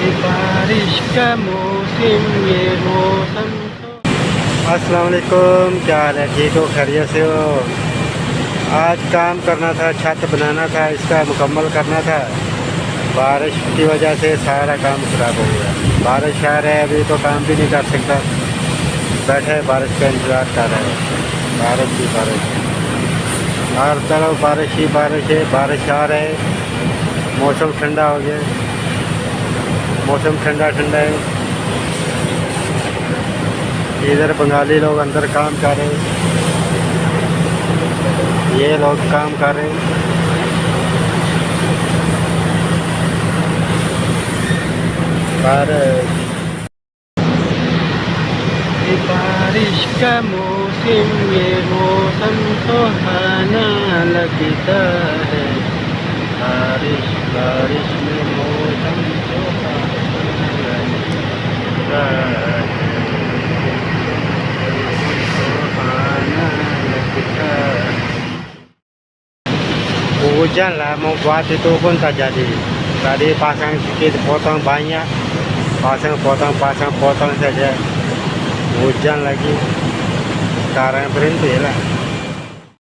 ये बारिश का मौसम ये मौसम तो। अस्सलाम वालेकुम, क्या हाल है? ठीक हो? खैरियत से हो? आज काम करना था, छत बनाना था, इसका मुकम्मल करना था। बारिश की वजह से सारा काम खराब हो गया। बारिश आ रहा है, अभी तो काम भी नहीं कर सकता। बैठे बारिश का इंतज़ार कर रहे हैं। बारिश ही बारिश, हर तरफ बारिश ही बारिश है। बारिश आ रहा है, मौसम ठंडा हो गया, मौसम ठंडा ठंडा है। इधर बंगाली लोग अंदर काम कर रहे हैं, ये लोग काम कर रहे हैं। ये बारिश का मौसम ये मौसम सुहाना लगता है। बारिश बारिश में मौसम सुहाना लगता है। सुहाना लगता है. Hujan lah, mau buat itu pun tak jadi. Tadi pasang sedikit, potong banyak, pasang potong saja. Hujan lagi, sekarang berhenti lah.